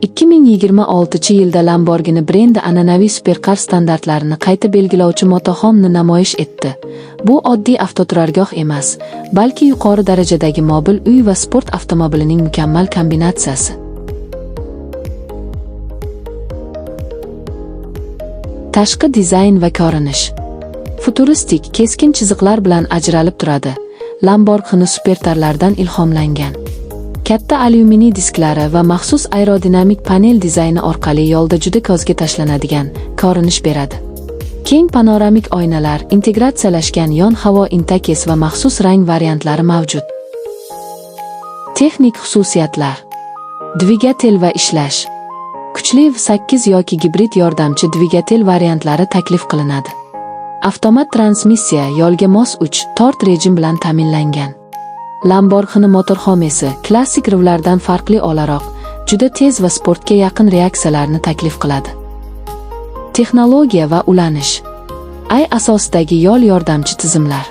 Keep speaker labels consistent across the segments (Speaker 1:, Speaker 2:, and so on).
Speaker 1: 2026-yilda Lamborghini brendi an'anaviy superkar standartlarini qayta belgilovchi motorhomni namoyish etdi. Bu oddiy avtoturargoh emas, balki yuqori darajadagi mobil uy va sport avtomobilining mukammal kombinatsiyasi. Tashqi dizayn va ko'rinish. Futuristik, keskin chiziqlar bilan ajralib turadi. Lamborghini superkarlardan ilhomlangan. Katta alyuminiy disklari va maxsus aerodinamik panel dizayni orqali yo'lda juda ko'zga tashlanadigan ko'rinish beradi. Keng panoramik oynalar, integratsiyalashgan yon havo interfeys va maxsus rang variantlari mavjud. Texnik xususiyatlar. Dvigatel va ishlash. Kuchli 8 yoki gibrid yordamchi dvigatel variantlari taklif qilinadi. Avtomat transmissiya, yo'lga mos 3-tort rejim bilan ta'minlangan. Lamborghini motorhomesi klassik rivlardan farqli o'laroq, juda tez va sportga yaqin reaksiyalarni taklif qiladi. Texnologiya va ulanish. Ay asosidagi yo'l yordamchi tizimlar.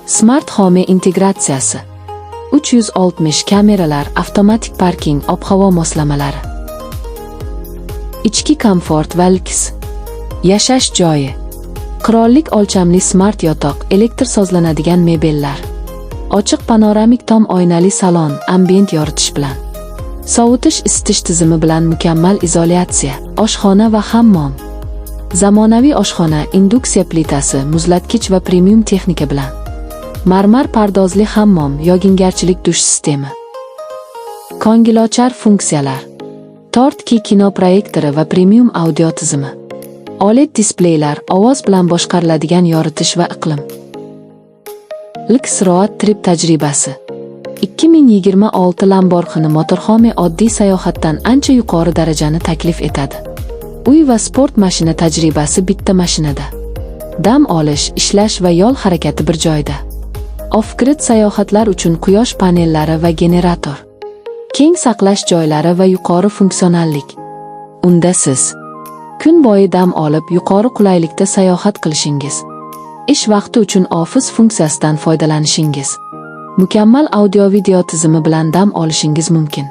Speaker 1: Smart Home integratsiyasi. 360 kameralar, avtomatik parking, ob-havo moslamalari. Ichki komfort va lyuks. Yashash joyi. Qirollik o'lchamli smart yotoq, elektr sozlanadigan mebellar. Ochiq panoramik tom oynali salon, ambient yoritish bilan. Sovutish isitish tizimi bilan mukammal izolyatsiya, oshxona va hammom. Zamonaviy oshxona, induksiya plitasi, muzlatkich va premium texnika bilan. Marmar pardozli hammom, yog'ingarchilik dush sistemi. Ko'ngilochar funksiyalar. Tortki kino proyektori va premium audio tizimi. OLED displeylar, ovoz bilan boshqariladigan yoritish va iqlim. Lux Road Trip tajribasi. 2026 Lamborghini motorhome oddiy sayohatdan ancha yuqori darajani taklif etadi. Uy va sport mashina tajribasi bitta mashinada. Dam olish, ishlash va yo'l harakati bir joyda. Off-grid sayohatlar uchun quyosh panellari va generator. Keng saqlash joylari va yuqori funksionallik. Unda siz kun bo'yi dam olib, yuqori qulaylikda sayohat qilishingiz, ish vaqti uchun ofis funksiyasidan foydalanishingiz, mukammal audio-video tizimi bilan dam olishingiz mumkin.